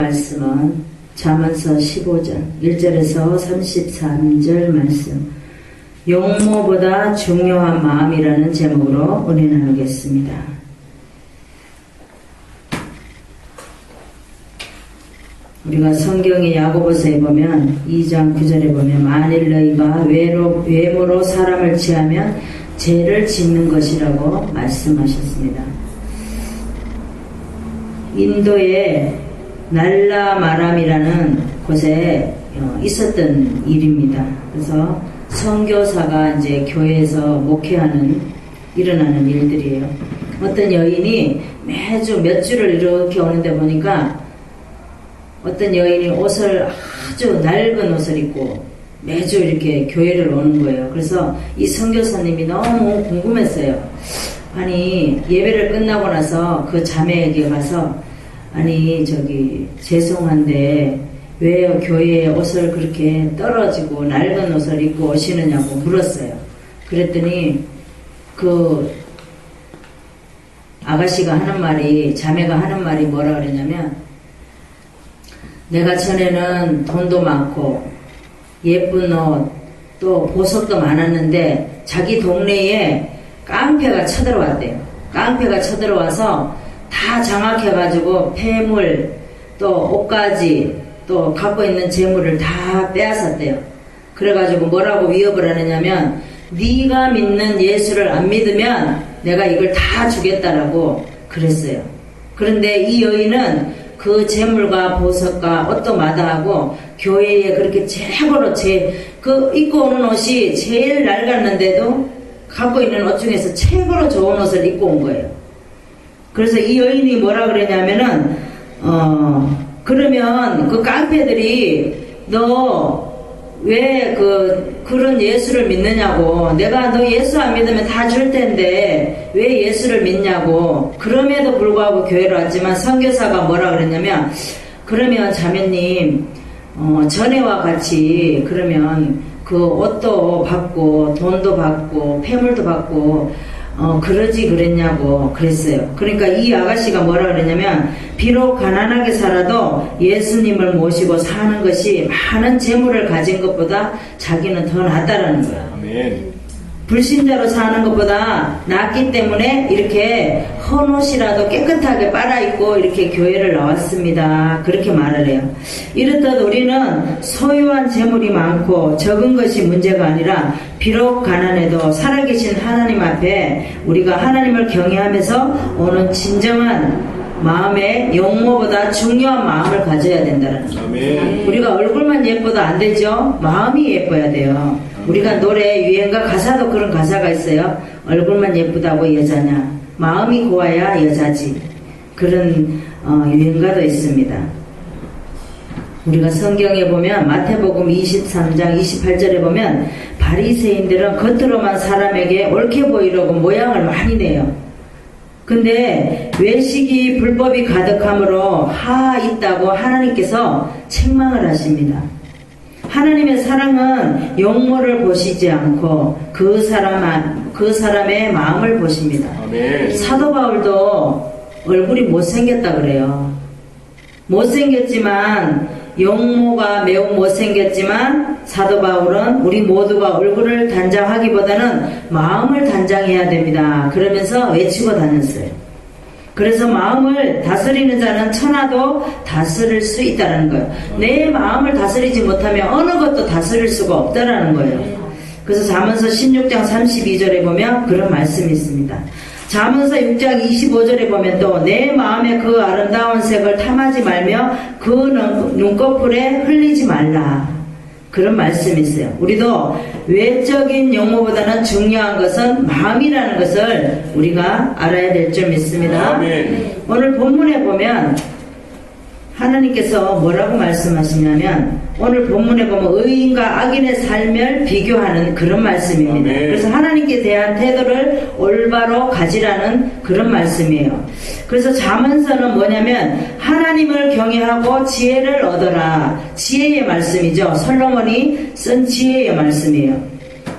말씀은 잠언서 15장 1절에서 33절 말씀, 용모보다 중요한 마음이라는 제목으로 은혜 나누겠습니다. 우리가 성경의 야고보서에 보면 2장 9절에 보면 만일 너희가 외모로 사람을 취하면 죄를 짓는 것이라고 말씀하셨습니다. 인도의 날라마람이라는 곳에 있었던 일입니다. 그래서 선교사가 이제 교회에서 목회하는 일어나는 일들이에요. 어떤 여인이 매주 몇 주를 이렇게 오는데 보니까 어떤 여인이 옷을 아주 낡은 옷을 입고 매주 이렇게 교회를 오는 거예요. 그래서 이 선교사님이 너무 궁금했어요. 아니, 예배를 끝나고 나서 그 자매에게 가서, 아니, 죄송한데 왜 교회에 옷을 그렇게 떨어지고 낡은 옷을 입고 오시느냐고 물었어요. 그랬더니 그 아가씨가 하는 말이, 자매가 하는 말이 뭐라 그랬냐면, 내가 전에는 돈도 많고 예쁜 옷 또 보석도 많았는데 자기 동네에 깡패가 쳐들어왔대요. 깡패가 쳐들어와서 다 장악해가지고 폐물 또 옷까지 또 갖고 있는 재물을 다 빼앗았대요. 그래가지고 뭐라고 위협을 하느냐면, 네가 믿는 예수를 안 믿으면 내가 이걸 다 주겠다라고 그랬어요. 그런데 이 여인은 그 재물과 보석과 옷도 마다하고 교회에 그렇게 최고로 입고 오는 옷이 제일 낡았는데도 갖고 있는 옷 중에서 최고로 좋은 옷을 입고 온 거예요. 그래서 이 여인이 뭐라 그러냐면은 그러면 그 깡패들이 너 왜 그런 예수를 믿느냐고, 내가 너 예수 안 믿으면 다 줄 텐데 왜 예수를 믿냐고. 그럼에도 불구하고 교회로 왔지만 선교사가 뭐라 그랬냐면, 그러면 자매님 전에와 같이 그러면 그 옷도 받고 돈도 받고 폐물도 받고 그러지 그랬냐고 그랬어요. 그러니까 이 아가씨가 뭐라 그랬냐면, 비록 가난하게 살아도 예수님을 모시고 사는 것이 많은 재물을 가진 것보다 자기는 더 낫다라는 거야. 아멘. 불신자로 사는 것보다 낫기 때문에 이렇게 헌옷이라도 깨끗하게 빨아입고 이렇게 교회를 나왔습니다. 그렇게 말을 해요. 이렇듯 우리는 소유한 재물이 많고 적은 것이 문제가 아니라, 비록 가난해도 살아계신 하나님 앞에 우리가 하나님을 경외하면서 오는 진정한 마음의 용모보다 중요한 마음을 가져야 된다는 거예요. 아멘. 우리가 얼굴만 예뻐도 안 되죠. 마음이 예뻐야 돼요. 우리가 노래 유행가 가사도 그런 가사가 있어요. 얼굴만 예쁘다고 여자냐, 마음이 고와야 여자지. 그런 유행가도 있습니다. 우리가 성경에 보면 마태복음 23장 28절에 보면, 바리새인들은 겉으로만 사람에게 옳게 보이려고 모양을 많이 내요. 근데 외식이 불법이 가득함으로 하 있다고 하나님께서 책망을 하십니다. 하나님의 사랑은 용모를 보시지 않고 그 사람의 마음을 보십니다. 아멘. 사도 바울도 얼굴이 못생겼다 그래요. 못생겼지만, 용모가 매우 못생겼지만 사도 바울은 우리 모두가 얼굴을 단장하기보다는 마음을 단장해야 됩니다. 그러면서 외치고 다녔어요. 그래서 마음을 다스리는 자는 천하도 다스릴 수 있다는 거예요. 내 마음을 다스리지 못하면 어느 것도 다스릴 수가 없다라는 거예요. 그래서 잠언서 16장 32절에 보면 그런 말씀이 있습니다. 잠언서 6장 25절에 보면 또, 내 마음에 그 아름다운 색을 탐하지 말며 그 눈꺼풀에 흘리지 말라. 그런 말씀이 있어요. 우리도 외적인 용모보다는 중요한 것은 마음이라는 것을 우리가 알아야 될 줄 믿습니다. 아멘. 오늘 본문에 보면 하나님께서 뭐라고 말씀하시냐면, 오늘 본문에 보면 의인과 악인의 삶을 비교하는 그런 말씀입니다. 아멘. 그래서 하나님께 대한 태도를 올바로 가지라는 그런 말씀이에요. 그래서 잠언서는 뭐냐면, 하나님을 경외하고 지혜를 얻어라. 지혜의 말씀이죠. 솔로몬이 쓴 지혜의 말씀이에요.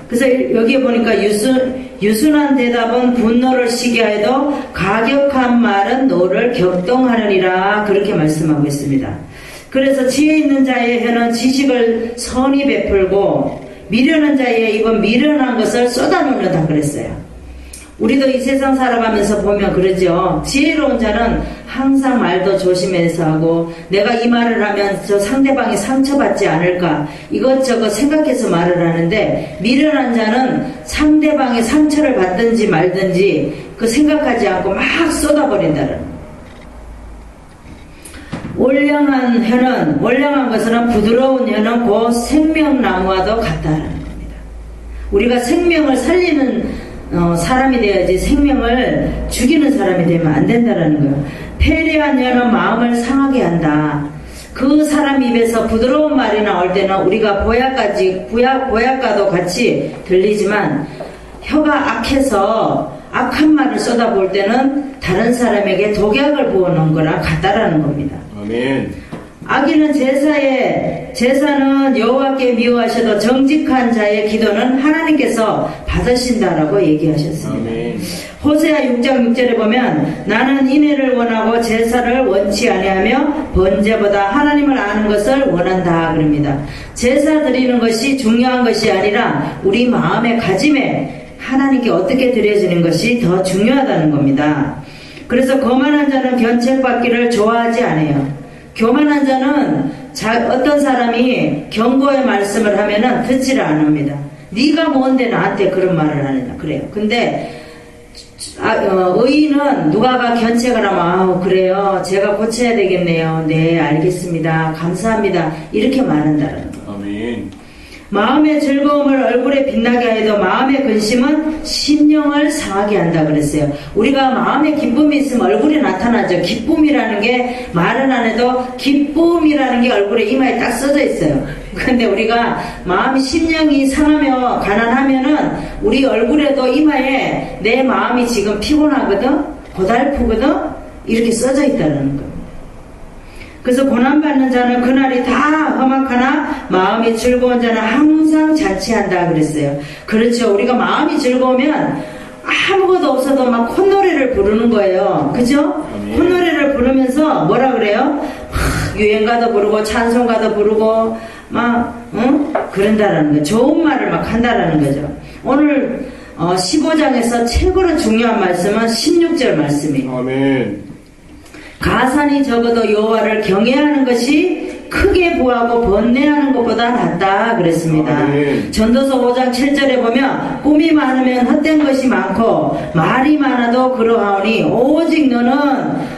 그래서 여기에 보니까 유순한 대답은 분노를 시게 하여도 가격한 말은 노를 격동하느니라. 그렇게 말씀하고 있습니다. 그래서 지혜 있는 자의 혀는 지식을 선히 베풀고 미련한 자의 입은 미련한 것을 쏟아놓는다 그랬어요. 우리도 이 세상 살아가면서 보면 그러죠. 지혜로운 자는 항상 말도 조심해서 하고, 내가 이 말을 하면 저 상대방이 상처받지 않을까 이것저것 생각해서 말을 하는데, 미련한 자는 상대방이 상처를 받든지 말든지 그 생각하지 않고 막 쏟아버린다는. 올량한 것은 부드러운 혀는 곧 생명나무와도 같다라는 겁니다. 우리가 생명을 살리는 사람이 되어야지 생명을 죽이는 사람이 되면 안 된다라는 거예요. 패례한 혀는 마음을 상하게 한다. 그 사람 입에서 부드러운 말이 나올 때는 우리가 보약과도 같이 들리지만, 혀가 악해서 악한 말을 쏟아볼 때는 다른 사람에게 독약을 부어놓은 거랑 같다라는 겁니다. 아멘. 악인은 제사는 여호와께 미워하셔도 정직한 자의 기도는 하나님께서 받으신다라고 얘기하셨습니다. 아멘. 호세아 6장 6절에 보면, 나는 인애를 원하고 제사를 원치 아니하며 번제보다 하나님을 아는 것을 원한다 그럽니다. 제사 드리는 것이 중요한 것이 아니라 우리 마음의 가짐에 하나님께 어떻게 드려지는 것이 더 중요하다는 겁니다. 그래서 거만한 자는 견책받기를 좋아하지 않아요. 교만한 자는 어떤 사람이 경고의 말씀을 하면은 듣지를 않습니다. 네가 뭔데 나한테 그런 말을 하느냐 그래요. 근데 의인은 누가가 견책을 하면, 그래요, 제가 고쳐야 되겠네요, 네 알겠습니다, 감사합니다, 이렇게 말한다는 거예요. 아멘. 마음의 즐거움을 얼굴에 빛나게 하여도 마음의 근심은 심령을 상하게 한다 그랬어요. 우리가 마음에 기쁨이 있으면 얼굴에 나타나죠. 기쁨이라는 게 말은 안 해도 기쁨이라는 게 얼굴에 이마에 딱 써져 있어요. 근데 우리가 마음이 심령이 상하며 가난하면은 우리 얼굴에도 이마에 내 마음이 지금 피곤하거든, 고달프거든, 이렇게 써져 있다는 거예요. 그래서 고난받는 자는 그날이 다 험악하나 마음이 즐거운 자는 항상 잔치한다 그랬어요. 그렇죠. 우리가 마음이 즐거우면 아무것도 없어도 막 콧노래를 부르는 거예요. 그죠? 콧노래를 부르면서 뭐라 그래요? 유행가도 부르고 찬송가도 부르고 막 그런다라는 거예요. 좋은 말을 막 한다라는 거죠. 오늘 15장에서 최고로 중요한 말씀은 16절 말씀이에요. 아멘. 가산이 적어도 여호와를 경외하는 것이 크게 부하고 번뇌하는 것보다 낫다 그랬습니다. 아멘. 전도서 5장 7절에 보면, 꿈이 많으면 헛된 것이 많고 말이 많아도 그러하오니 오직 너는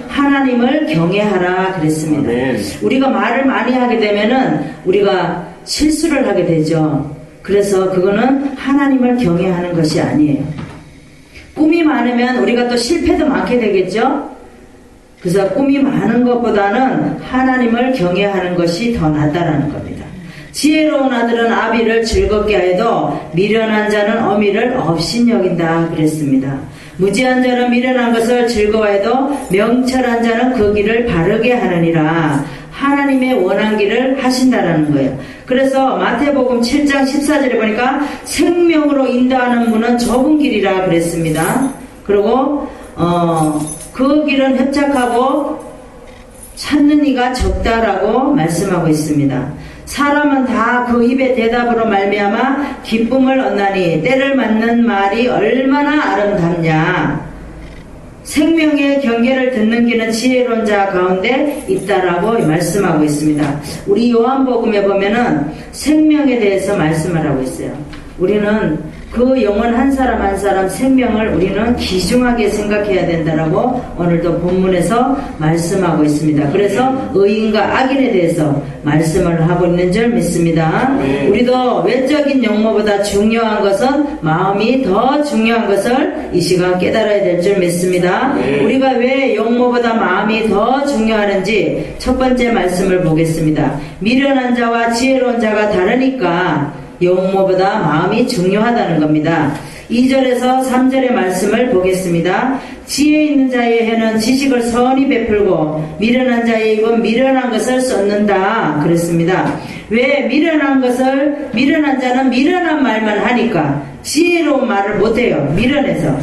하나님을 경외하라 그랬습니다. 아멘. 우리가 말을 많이 하게 되면은 우리가 실수를 하게 되죠. 그래서 그거는 하나님을 경외하는 것이 아니에요. 꿈이 많으면 우리가 또 실패도 많게 되겠죠. 그래서 꿈이 많은 것보다는 하나님을 경외하는 것이 더 낫다라는 겁니다. 지혜로운 아들은 아비를 즐겁게 하여도 미련한 자는 어미를 업신여긴다 그랬습니다. 무지한 자는 미련한 것을 즐거워해도 명철한 자는 그 길을 바르게 하느니라. 하나님의 원한 길을 하신다라는 거예요. 그래서 마태복음 7장 14절에 보니까 생명으로 인도하는 문은 좁은 길이라 그랬습니다. 그리고 그 길은 협착하고 찾는 이가 적다라고 말씀하고 있습니다. 사람은 다 그 입의 대답으로 말미암아 기쁨을 얻나니 때를 맞는 말이 얼마나 아름답냐. 생명의 경계를 듣는 길은 지혜로운 자 가운데 있다라고 말씀하고 있습니다. 우리 요한복음에 보면은 생명에 대해서 말씀을 하고 있어요. 우리는 그 영혼 한 사람 한 사람 생명을 우리는 귀중하게 생각해야 된다라고 오늘도 본문에서 말씀하고 있습니다. 그래서 의인과 악인에 대해서 말씀을 하고 있는 줄 믿습니다. 우리도 외적인 용모보다 중요한 것은 마음이 더 중요한 것을 이 시간 깨달아야 될 줄 믿습니다. 우리가 왜 용모보다 마음이 더 중요하는지 첫 번째 말씀을 보겠습니다. 미련한 자와 지혜로운 자가 다르니까 용모보다 마음이 중요하다는 겁니다. 2절에서 3절의 말씀을 보겠습니다. 지혜 있는 자의 혀는 지식을 선히 베풀고 미련한 자의 입은 미련한 것을 쏟는다 그랬습니다. 왜 미련한 것을, 미련한 자는 미련한 말만 하니까 지혜로운 말을 못해요. 미련해서.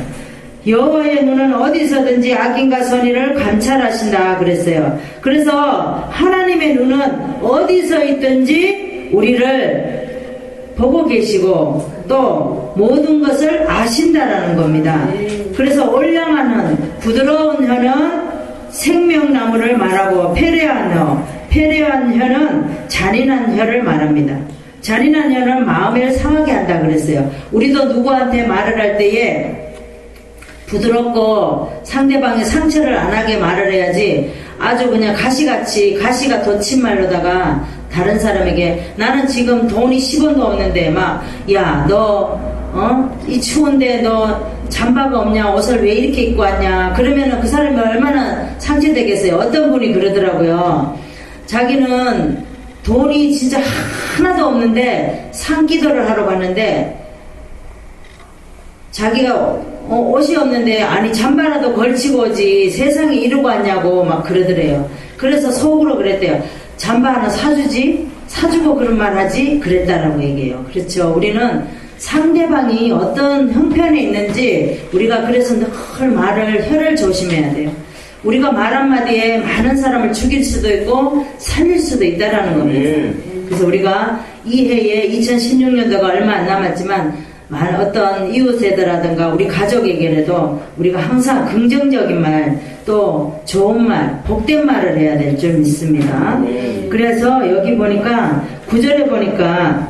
여호와의 눈은 어디서든지 악인과 선인을 감찰하신다 그랬어요. 그래서 하나님의 눈은 어디서 있든지 우리를 보고 계시고 또 모든 것을 아신다라는 겁니다. 그래서 올량하는 부드러운 혀는 생명나무를 말하고 패레한 혀는 잔인한 혀를 말합니다. 잔인한 혀는 마음을 상하게 한다 그랬어요. 우리도 누구한테 말을 할 때에 부드럽고 상대방의 상처를 안 하게 말을 해야지 아주 그냥 가시같이 가시가 돋친 말로다가 다른 사람에게 나는 지금 돈이 10원도 없는데 막 야 너 이 추운데 너 잠바가 없냐 옷을 왜 이렇게 입고 왔냐 그러면은 그 사람이 얼마나 상처되겠어요. 어떤 분이 그러더라고요. 자기는 돈이 진짜 하나도 없는데 상기도를 하러 갔는데 자기가 옷이 없는데 아니 잠바라도 걸치고 오지 세상에 이러고 왔냐고 막 그러더래요. 그래서 속으로 그랬대요. 잠바 하나 사주지? 사주고 그런 말 하지? 그랬다라고 얘기해요. 그렇죠. 우리는 상대방이 어떤 형편에 있는지 우리가 그래서 늘 혀를 조심해야 돼요. 우리가 말 한마디에 많은 사람을 죽일 수도 있고 살릴 수도 있다라는 겁니다. 그래서 우리가 이 해에 2016년도가 얼마 안 남았지만 어떤 이웃애들라든가 우리 가족에게라도 우리가 항상 긍정적인 말 또 좋은 말 복된 말을 해야 될 줄 믿습니다. 그래서 여기 보니까 9절에 보니까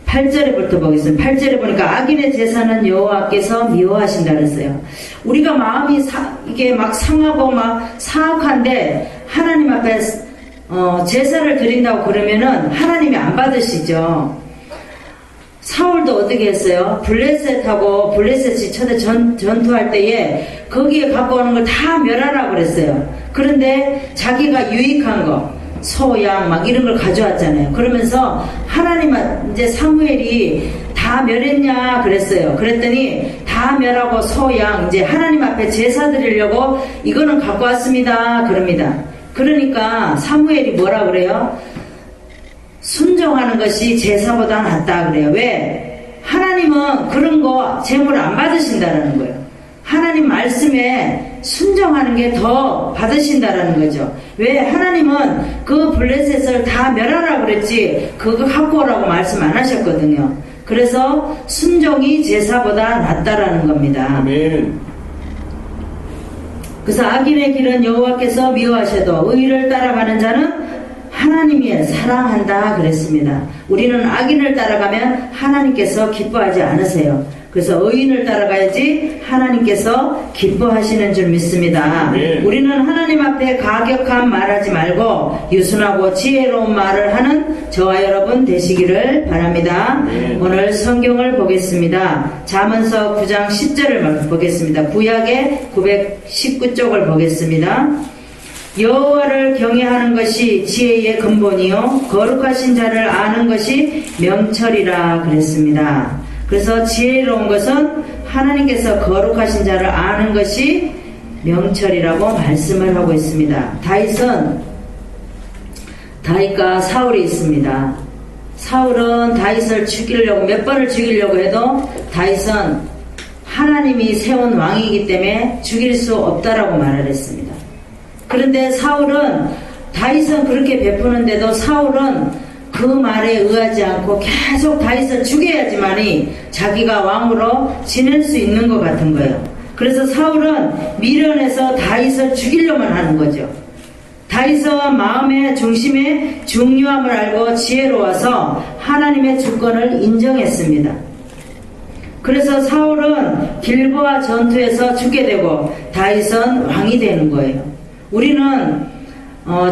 8절에부터 보겠습니다. 8절에 보니까 악인의 제사는 여호와께서 미워하신다 그랬어요. 우리가 마음이 이게 막 상하고 막 사악한데 하나님 앞에 제사를 드린다고 그러면은 하나님이 안 받으시죠. 사울도 어떻게 했어요? 블레셋하고 블레셋이 초대 전투할 때에 거기에 갖고 오는 걸 다 멸하라고 그랬어요. 그런데 자기가 유익한 거 소, 양 막 이런 걸 가져왔잖아요. 그러면서 하나님 이제 사무엘이 다 멸했냐 그랬어요. 그랬더니 다 멸하고 소, 양 이제 하나님 앞에 제사 드리려고 이거는 갖고 왔습니다 그럽니다. 그러니까 사무엘이 뭐라 그래요? 순종하는 것이 제사보다 낫다 그래요. 왜? 하나님은 그런 거 제물을 안 받으신다라는 거예요. 하나님 말씀에 순종하는 게 더 받으신다라는 거죠. 왜? 하나님은 그 블레셋을 다 멸하라 그랬지 그거 갖고 오라고 말씀 안 하셨거든요. 그래서 순종이 제사보다 낫다라는 겁니다. 아멘. 그래서 악인의 길은 여호와께서 미워하셔도 의를 따라가는 자는 하나님이 사랑한다 그랬습니다. 우리는 악인을 따라가면 하나님께서 기뻐하지 않으세요. 그래서 의인을 따라가야지 하나님께서 기뻐하시는 줄 믿습니다. 네. 우리는 하나님 앞에 가격한 말하지 말고 유순하고 지혜로운 말을 하는 저와 여러분 되시기를 바랍니다. 네. 오늘 성경을 보겠습니다. 잠언서 9장 10절을 보겠습니다. 구약의 919쪽을 보겠습니다. 여호와를 경외하는 것이 지혜의 근본이요 거룩하신 자를 아는 것이 명철이라 그랬습니다. 그래서 지혜로운 것은 하나님께서 거룩하신 자를 아는 것이 명철이라고 말씀을 하고 있습니다. 다윗과 사울이 있습니다. 사울은 다윗을 죽이려고 몇 번을 죽이려고 해도 다윗은 하나님이 세운 왕이기 때문에 죽일 수 없다라고 말을 했습니다. 그런데 다윗은 그렇게 베푸는데도 사울은 그 말에 의하지 않고 계속 다윗을 죽여야지만이 자기가 왕으로 지낼 수 있는 것 같은 거예요. 그래서 사울은 미련해서 다윗을 죽이려만 하는 거죠. 다윗은 마음의 중심의 중요함을 알고 지혜로워서 하나님의 주권을 인정했습니다. 그래서 사울은 길보아 전투에서 죽게 되고 다윗은 왕이 되는 거예요. 우리는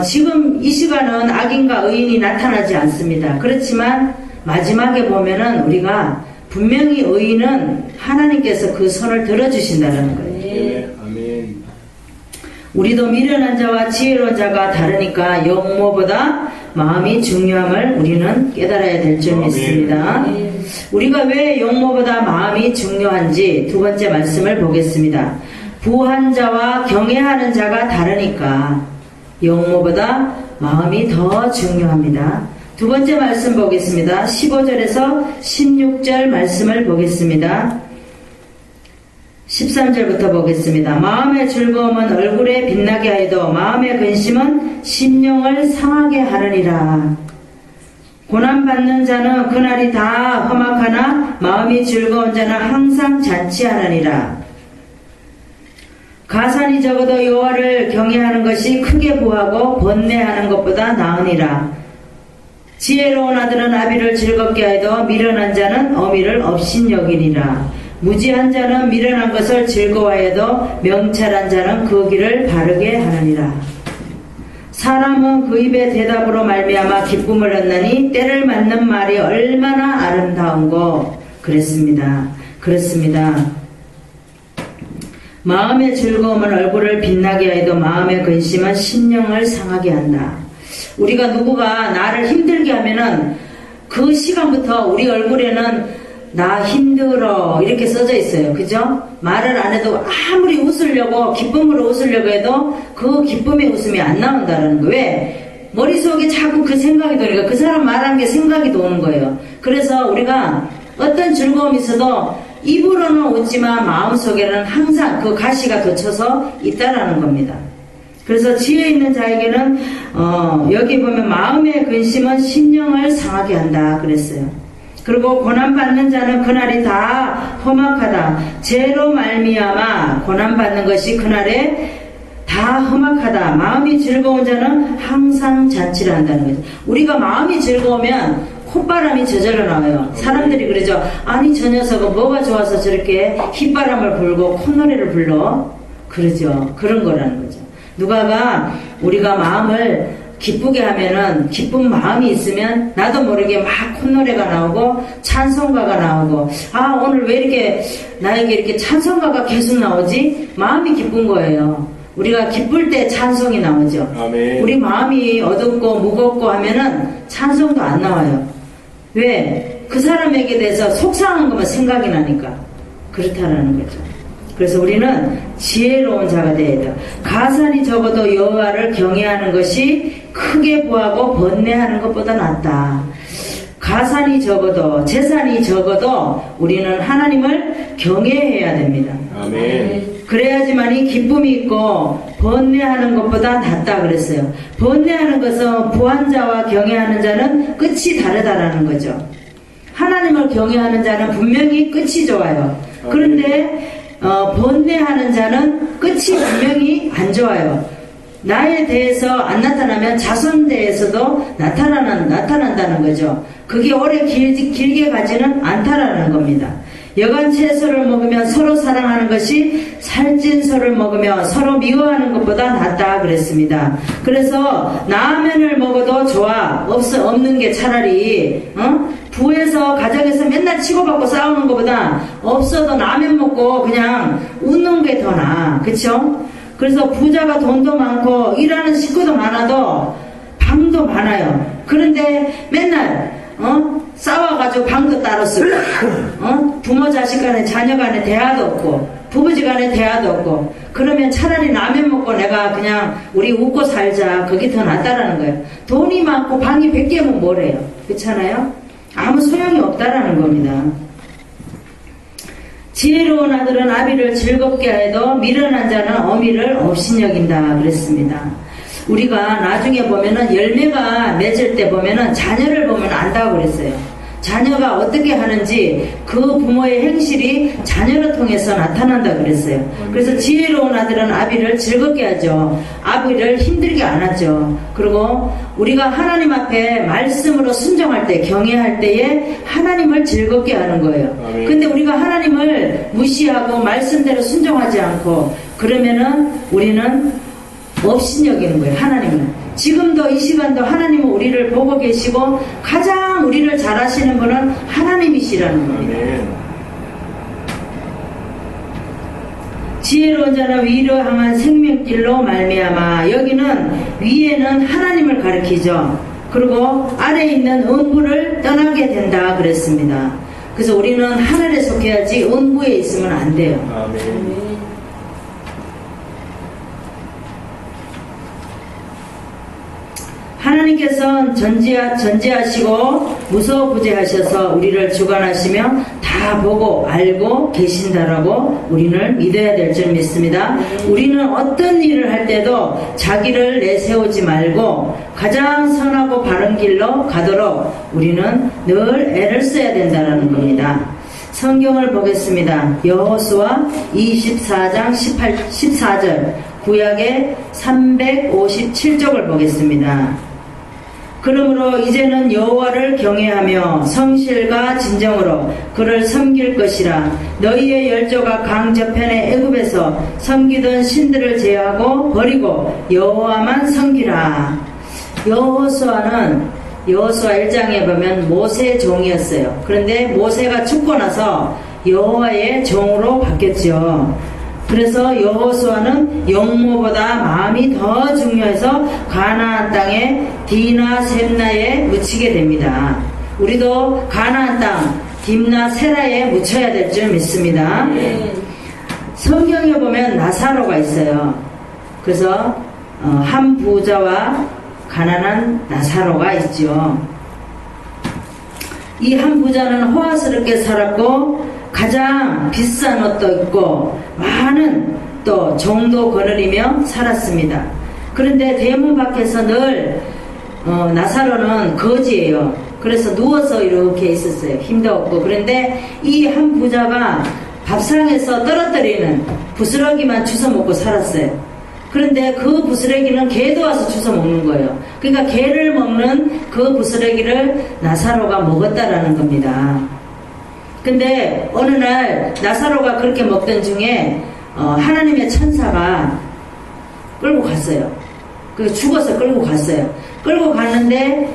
지금 이 시간은 악인과 의인이 나타나지 않습니다. 그렇지만 마지막에 보면은 우리가 분명히 의인은 하나님께서 그 손을 들어주신다는 거예요. 네. 아멘. 우리도 미련한 자와 지혜로운 자가 다르니까 용모보다 마음이 중요함을 우리는 깨달아야 될 줄 믿습니다. 아멘. 우리가 왜 용모보다 마음이 중요한지 두 번째 말씀을 보겠습니다. 부한 자와 경외하는 자가 다르니까 용모보다 마음이 더 중요합니다. 두 번째 말씀 보겠습니다. 15절에서 16절 말씀을 보겠습니다. 13절부터 보겠습니다. 마음의 즐거움은 얼굴에 빛나게 하여도 마음의 근심은 심령을 상하게 하느니라. 고난받는 자는 그날이 다 험악하나 마음이 즐거운 자는 항상 잔치하느니라. 가산이 적어도 여호와를 경외하는 것이 크게 부하고 번뇌하는 것보다 나으니라. 지혜로운 아들은 아비를 즐겁게 하여도 미련한 자는 어미를 업신여기니라. 무지한 자는 미련한 것을 즐거워하여도 명철한 자는 그 길을 바르게 하느니라. 사람은 그 입의 대답으로 말미암아 기쁨을 얻나니 때를 맞는 말이 얼마나 아름다운고. 그랬습니다. 그렇습니다. 마음의 즐거움은 얼굴을 빛나게 하여도 마음의 근심은 심령을 상하게 한다. 우리가 누구가 나를 힘들게 하면은 그 시간부터 우리 얼굴에는 나 힘들어 이렇게 써져 있어요. 그죠? 말을 안 해도 아무리 웃으려고 기쁨으로 웃으려고 해도 그 기쁨의 웃음이 안 나온다는 거예요. 왜? 머릿속에 자꾸 그 생각이 도니까 그 사람 말하는 게 생각이 도는 거예요. 그래서 우리가 어떤 즐거움이 있어도 입으로는 웃지만 마음속에는 항상 그 가시가 돋쳐서 있다라는 겁니다. 그래서 지혜 있는 자에게는 여기 보면 마음의 근심은 심령을 상하게 한다 그랬어요. 그리고 고난받는 자는 그날이 다 험악하다. 죄로 말미암아 고난받는 것이 그날에 다 험악하다. 마음이 즐거운 자는 항상 잔치를 한다는 거죠. 우리가 마음이 즐거우면 콧바람이 저절로 나와요. 사람들이 그러죠. 아니 저 녀석은 뭐가 좋아서 저렇게 휘바람을 불고 콧노래를 불러? 그러죠. 그런 거라는 거죠. 누가가 우리가 마음을 기쁘게 하면은 기쁜 마음이 있으면 나도 모르게 막 콧노래가 나오고 찬송가가 나오고 아 오늘 왜 이렇게 나에게 이렇게 찬송가가 계속 나오지? 마음이 기쁜 거예요. 우리가 기쁠 때 찬송이 나오죠. 아멘. 우리 마음이 어둡고 무겁고 하면은 찬송도 안 나와요. 왜? 그 사람에게 대해서 속상한 것만 생각이 나니까 그렇다라는 거죠. 그래서 우리는 지혜로운 자가 되어야 돼요. 가산이 적어도 여호와를 경외하는 것이 크게 부하고 번뇌하는 것보다 낫다. 가산이 적어도 재산이 적어도 우리는 하나님을 경외해야 됩니다. 아멘. 그래야지만이 기쁨이 있고 번뇌하는 것보다 낫다 그랬어요. 번뇌하는 것은 부한 자와 경외하는 자는 끝이 다르다라는 거죠. 하나님을 경외하는 자는 분명히 끝이 좋아요. 그런데 번뇌하는 자는 끝이 분명히 안 좋아요. 나에 대해서 안 나타나면 자손 대해서도 나타난다는 거죠. 그게 오래 길게 가지는 않다라는 겁니다. 여간 채소를 먹으면 서로 사랑하는 것이 살찐 소를 먹으며 서로 미워하는 것보다 낫다 그랬습니다. 그래서 라면을 먹어도 좋아. 없는 게 차라리 부에서 가정에서 맨날 치고받고 싸우는 것보다 없어도 라면 먹고 그냥 웃는 게 더 나아. 그쵸? 그래서 부자가 돈도 많고 일하는 식구도 많아도 방도 많아요. 그런데 맨날 싸워가지고 방도 따로 쓰고 부모 자식 간에 자녀 간에 대화도 없고 부부지 간에 대화도 없고 그러면 차라리 라면 먹고 내가 그냥 우리 웃고 살자. 그게 더 낫다라는 거예요. 돈이 많고 방이 100개면 뭐래요. 그렇잖아요? 아무 소용이 없다라는 겁니다. 지혜로운 아들은 아비를 즐겁게 해도 미련한 자는 어미를 업신여긴다 그랬습니다. 우리가 나중에 보면은 열매가 맺을 때 보면은 자녀를 보면 안다고 그랬어요. 자녀가 어떻게 하는지 그 부모의 행실이 자녀를 통해서 나타난다 그랬어요. 그래서 지혜로운 아들은 아비를 즐겁게 하죠. 아비를 힘들게 안 하죠. 그리고 우리가 하나님 앞에 말씀으로 순종할 때, 경외할 때에 하나님을 즐겁게 하는 거예요. 근데 우리가 하나님을 무시하고 말씀대로 순종하지 않고 그러면은 우리는 업신여기는 거예요. 하나님은. 지금도 이 시간도 하나님은 우리를 보고 계시고 가장 우리를 잘 아시는 분은 하나님이시라는 겁니다. 지혜로운 자는 위로 향한 생명길로 말미암아. 여기는 위에는 하나님을 가리키죠. 그리고 아래에 있는 음부를 떠나게 된다 그랬습니다. 그래서 우리는 하늘에 속해야지 음부에 있으면 안 돼요. 아멘. 하나님 하나님께서는 전지하시고 무소부재하셔서 우리를 주관하시며 다 보고 알고 계신다라고 우리는 믿어야 될 줄 믿습니다. 우리는 어떤 일을 할 때도 자기를 내세우지 말고 가장 선하고 바른 길로 가도록 우리는 늘 애를 써야 된다는 겁니다. 성경을 보겠습니다. 여호수아 24장 14절 구약의 357쪽을 보겠습니다. 그러므로 이제는 여호와를 경외하며 성실과 진정으로 그를 섬길 것이라. 너희의 열조가 강 저편의 애굽에서 섬기던 신들을 제하고 버리고 여호와만 섬기라. 여호수아는 여호수아 1장에 보면 모세의 종이었어요. 그런데 모세가 죽고 나서 여호와의 종으로 바뀌었죠. 그래서 여호수아는 영모보다 마음이 더 중요해서 가나안 땅에 디나 셈나에 묻히게 됩니다. 우리도 가나안 땅 딥나 세라에 묻혀야 될 줄 믿습니다. 성경에 보면 나사로가 있어요. 그래서 한 부자와 가난한 나사로가 있죠. 이 한 부자는 호화스럽게 살았고 가장 비싼 옷도 입고 많은 또 종도 거느리며 살았습니다. 그런데 대문 밖에서 늘 나사로는 거지예요. 그래서 누워서 이렇게 있었어요. 힘도 없고. 그런데 이 한 부자가 밥상에서 떨어뜨리는 부스러기만 주워 먹고 살았어요. 그런데 그 부스러기는 개도 와서 주워 먹는 거예요. 그러니까 개를 먹는 그 부스러기를 나사로가 먹었다라는 겁니다. 근데 어느 날 나사로가 그렇게 먹던 중에 하나님의 천사가 끌고 갔어요. 그 죽어서 끌고 갔어요. 끌고 갔는데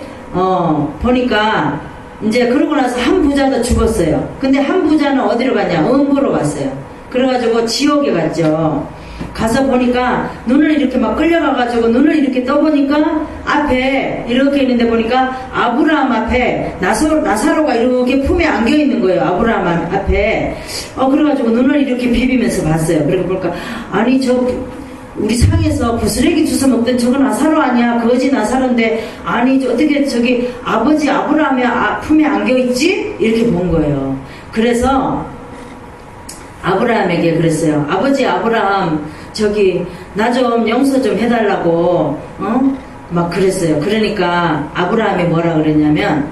보니까 이제 그러고 나서 한 부자도 죽었어요. 근데 한 부자는 어디로 갔냐? 음부로 갔어요. 그래가지고 지옥에 갔죠. 가서 보니까 눈을 이렇게 막 끌려가가지고 눈을 이렇게 떠보니까 앞에 이렇게 있는데 보니까 아브라함 앞에 나사로가 이렇게 품에 안겨 있는 거예요. 아브라함 앞에. 그래가지고 눈을 이렇게 비비면서 봤어요. 그리고 보니까 아니 우리 상에서 부스레기 주워 먹던 저거 나사로 아니야? 거지 나사로인데 아니 어떻게 저기 아버지 아브라함의 품에 안겨 있지? 이렇게 본 거예요. 그래서 아브라함에게 그랬어요. 아버지 아브라함 저기 나 좀 용서 좀 해달라고 막 그랬어요. 그러니까 아브라함이 뭐라 그랬냐면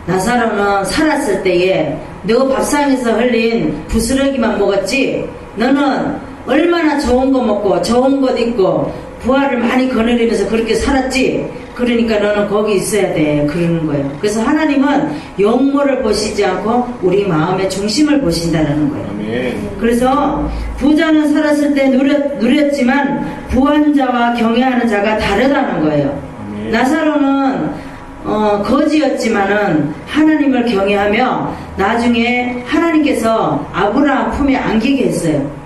나사로는 살았을 때에 너 밥상에서 흘린 부스러기만 먹었지 너는 얼마나 좋은 거 먹고 좋은 것 입고 부활을 많이 거느리면서 그렇게 살았지. 그러니까 너는 거기 있어야 돼. 그러는 거예요. 그래서 하나님은 영모를 보시지 않고 우리 마음의 중심을 보신다는 거예요. 아멘. 그래서 부자는 살았을 때 누렸지만 부한자와 경외하는 자가 다르다는 거예요. 아멘. 나사로는 거지였지만은 하나님을 경외하며 나중에 하나님께서 아브라함 품에 안기게 했어요.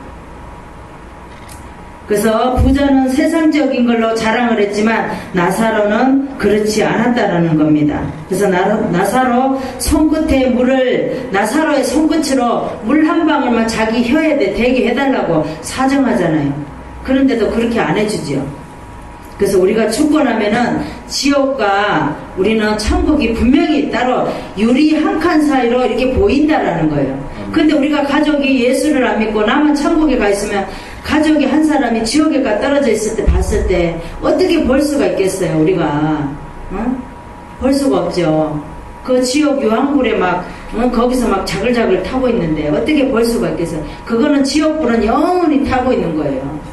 그래서 부자는 세상적인 걸로 자랑을 했지만 나사로는 그렇지 않았다는 겁니다. 그래서 나사로 손끝에 나사로의 손끝으로 물 한 방울만 자기 혀에 대게 해달라고 사정하잖아요. 그런데도 그렇게 안 해주죠. 그래서 우리가 죽고 나면은 지옥과 우리는 천국이 분명히 따로 유리 한 칸 사이로 이렇게 보인다라는 거예요. 근데 우리가 가족이 예수를 안 믿고 나만 천국에 가 있으면 가족이 한 사람이 지옥에 가 떨어져 있을 때 봤을 때 어떻게 볼 수가 있겠어요? 우리가 볼 수가 없죠. 그 지옥 유황불에 막 거기서 막 자글자글 타고 있는데 어떻게 볼 수가 있겠어요? 그거는 지옥불은 영원히 타고 있는 거예요.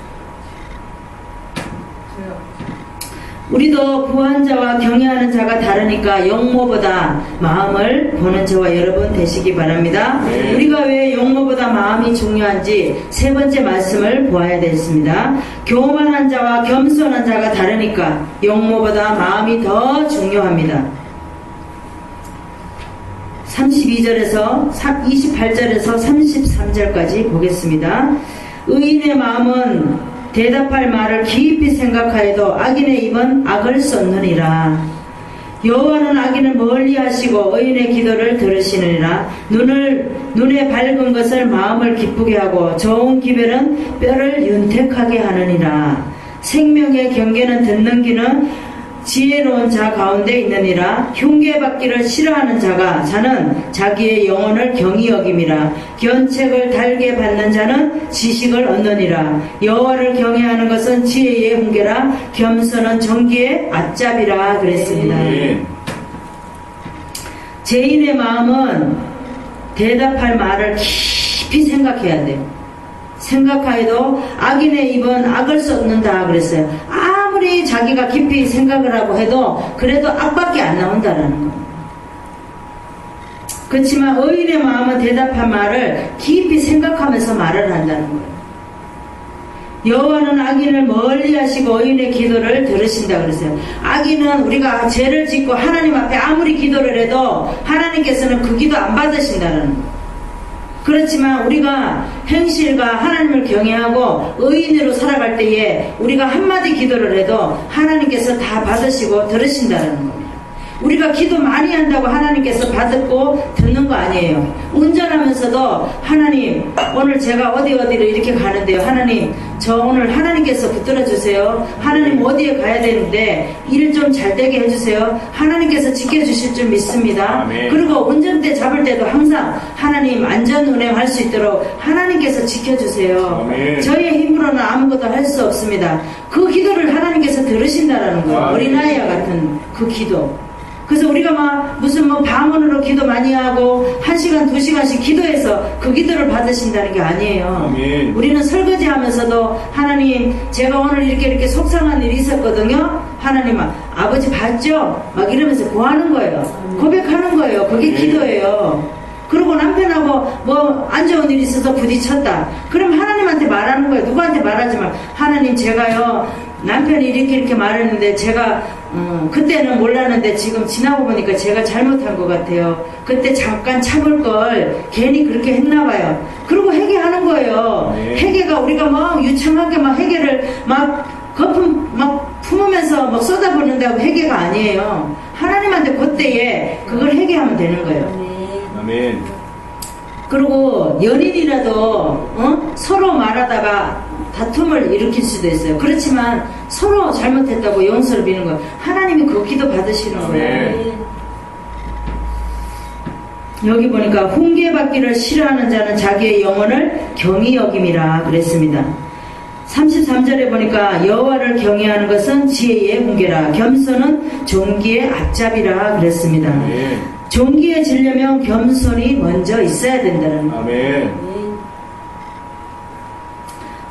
우리도 부한자와 경외하는 자가 다르니까 영모보다 마음을 보는 저와 여러분 되시기 바랍니다. 네. 우리가 왜 영모보다 마음이 중요한지 세 번째 말씀을 보아야 되겠습니다. 교만한 자와 겸손한 자가 다르니까 영모보다 마음이 더 중요합니다. 32절에서 28절에서 33절까지 보겠습니다. 의인의 마음은 대답할 말을 깊이 생각하여도 악인의 입은 악을 쏟느니라. 여호와는 악인을 멀리 하시고 의인의 기도를 들으시느니라. 눈에 밝은 것을 마음을 기쁘게 하고 좋은 기별은 뼈를 윤택하게 하느니라. 생명의 경계는 듣는 귀는 지혜로운 자 가운데 있느니라. 흉계받기를 싫어하는 자는 자기의 영혼을 경히 여김이라. 견책을 달게 받는 자는 지식을 얻느니라. 여호와를 경외하는 것은 지혜의 훈계라. 겸손은 정기의 앞잡이라 그랬습니다. 죄인의 마음은 대답할 말을 깊이 생각해야 돼요. 생각하여도 악인의 입은 악을 쏟는다 그랬어요. 아무리 자기가 깊이 생각을 하고 해도 그래도 악밖에 안 나온다라는 거예요. 그렇지만 의인의 마음은 대답한 말을 깊이 생각하면서 말을 한다는 거예요. 여호와는 악인을 멀리하시고 의인의 기도를 들으신다 그랬어요. 악인은 우리가 죄를 짓고 하나님 앞에 아무리 기도를 해도 하나님께서는 그 기도 안 받으신다는 거예요. 그렇지만 우리가 행실과 하나님을 경외하고 의인으로 살아갈 때에 우리가 한마디 기도를 해도 하나님께서 다 받으시고 들으신다는 겁니다. 우리가 기도 많이 한다고 하나님께서 받고 듣는 거 아니에요. 운전하면서도 하나님 오늘 제가 어디를 이렇게 가는데요. 하나님 저 오늘 하나님께서 붙들어 주세요. 하나님 어디에 가야 되는데 일 좀 잘 되게 해주세요. 하나님께서 지켜주실 줄 믿습니다. 아멘. 그리고 운전대 잡을 때도 항상 하나님 안전 운행할 수 있도록 하나님께서 지켜주세요. 아멘. 저의 힘으로는 아무것도 할 수 없습니다. 그 기도를 하나님께서 들으신다라는 거예요. 아멘. 어린아이와 같은 그 기도. 그래서 우리가 막 무슨 방언으로 기도 많이 하고 1시간 2시간씩 기도해서 그 기도를 받으신다는 게 아니에요. 아멘. 우리는 설거지 하면서도 하나님 제가 오늘 이렇게 속상한 일이 있었거든요. 하나님 아버지 봤죠? 막 이러면서 구하는 거예요. 고백하는 거예요. 그게 기도예요. 그리고 남편하고 뭐 안 좋은 일이 있어서 부딪혔다. 그럼 하나님한테 말하는 거예요. 누구한테 말하지 마. 하나님 제가요 남편이 이렇게 말했는데 제가 그때는 몰랐는데 지금 지나고 보니까 제가 잘못한 것 같아요. 그때 잠깐 참을 걸 괜히 그렇게 했나 봐요. 그리고 회개하는 거예요. 네. 회개가 우리가 막 유창하게 막 회개를 막 거품 막 품으면서 막 쏟아붓는다고 회개가 아니에요. 하나님한테 그때에 그걸 회개하면 되는 거예요. 아멘. 그리고 연인이라도 서로 말하다가 다툼을 일으킬 수도 있어요. 그렇지만 서로 잘못했다고 용서를 비는 거예요. 하나님이 그 기도 받으시는 거예요. 여기 보니까 훈계받기를 싫어하는 자는 자기의 영혼을 경히 여김이라 그랬습니다. 33절에 보니까 여호와를 경외하는 것은 지혜의 훈계라. 겸손은 존귀의 앞잡이라 그랬습니다. 존귀해지려면 겸손이 먼저 있어야 된다는 거예요. 아멘.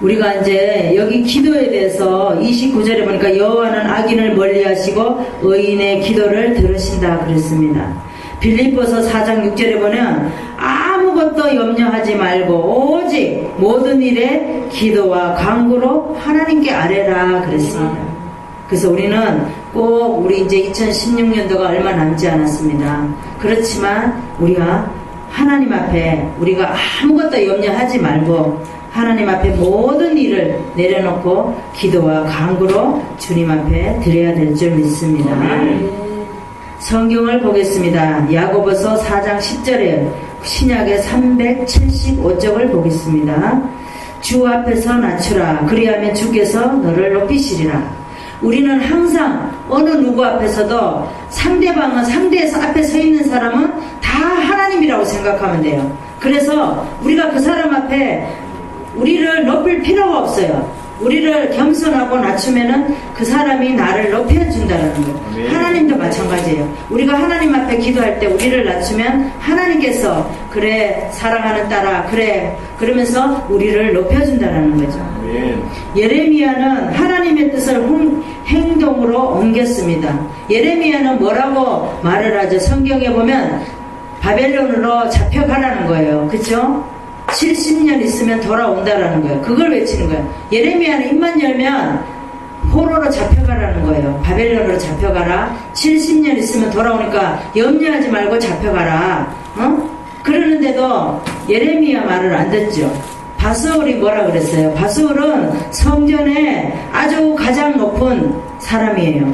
우리가 이제 여기 기도에 대해서 29절에 보니까 여호와는 악인을 멀리하시고 의인의 기도를 들으신다 그랬습니다. 빌립보서 4장 6절에 보면 아무것도 염려하지 말고 오직 모든 일에 기도와 간구로 하나님께 아뢰라 그랬습니다. 그래서 우리는 꼭 우리 이제 2016년도가 얼마 남지 않았습니다. 그렇지만 우리가 하나님 앞에 우리가 아무것도 염려하지 말고 하나님 앞에 모든 일을 내려놓고 기도와 간구로 주님 앞에 드려야 될 줄 믿습니다. 성경을 보겠습니다. 야고보서 4장 10절에 신약의 375쪽을 보겠습니다. 주 앞에서 낮추라. 그리하면 주께서 너를 높이시리라. 우리는 항상 어느 누구 앞에서도 상대방은 상대에서 앞에 서 있는 사람은 다 하나님이라고 생각하면 돼요. 그래서 우리가 그 사람 앞에 우리를 높일 필요가 없어요. 우리를 겸손하고 낮추면은 그 사람이 나를 높여준다는 거예요. 네. 하나님도 마찬가지예요. 우리가 하나님 앞에 기도할 때 우리를 낮추면 하나님께서 그래 사랑하는 딸아 그래 그러면서 우리를 높여준다는 거죠. 네. 예레미야는 하나님의 뜻을 행동으로 옮겼습니다. 예레미야는 뭐라고 말을 하죠? 성경에 보면 바벨론으로 잡혀가라는 거예요. 그렇죠? 70년 있으면 돌아온다라는 거예요. 그걸 외치는 거예요. 예레미야는 입만 열면 포로로 잡혀가라는 거예요. 바벨론으로 잡혀가라. 70년 있으면 돌아오니까 염려하지 말고 잡혀가라. 그러는데도 예레미야 말을 안 듣죠. 바스울이 뭐라 그랬어요? 바스울은 성전에 아주 가장 높은 사람이에요.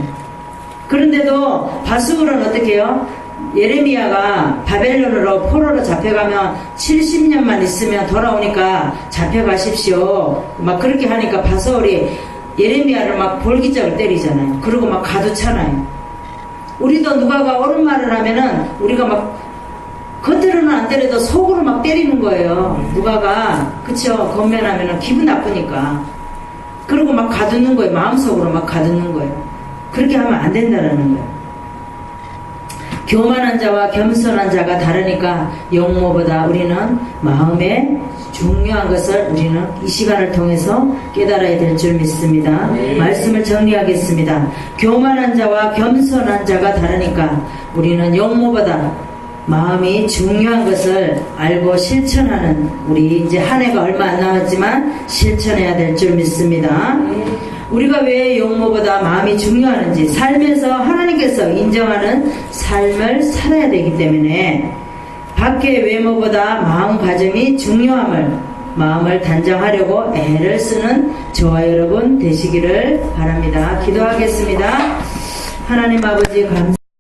그런데도 바스울은 어떻게 해요? 예레미야가 바벨론으로 포로로 잡혀가면 70년만 있으면 돌아오니까 잡혀가십시오. 막 그렇게 하니까 바스울이 예레미야를 막 볼기짝을 때리잖아요. 그리고 막 가두잖아요. 우리도 누가가 옳은 말을 하면은 우리가 막 겉으로는 안 때려도 속으로 막 때리는 거예요. 누가가 그쵸 겉면하면은 기분 나쁘니까. 그리고 막 가두는 거예요. 마음속으로 막 가두는 거예요. 그렇게 하면 안 된다라는 거예요. 교만한 자와 겸손한 자가 다르니까 용모보다 우리는 마음에 중요한 것을 우리는 이 시간을 통해서 깨달아야 될 줄 믿습니다. 말씀을 정리하겠습니다. 교만한 자와 겸손한 자가 다르니까 우리는 용모보다 마음이 중요한 것을 알고 실천하는 우리 이제 한 해가 얼마 안 남았지만 실천해야 될 줄 믿습니다. 우리가 왜 용모보다 마음이 중요하는지 삶에서 하나님께서 인정하는 삶을 살아야 되기 때문에 밖의 외모보다 마음가짐이 중요함을 마음을 단정하려고 애를 쓰는 저와 여러분 되시기를 바랍니다. 기도하겠습니다. 하나님 아버지 감사합니다.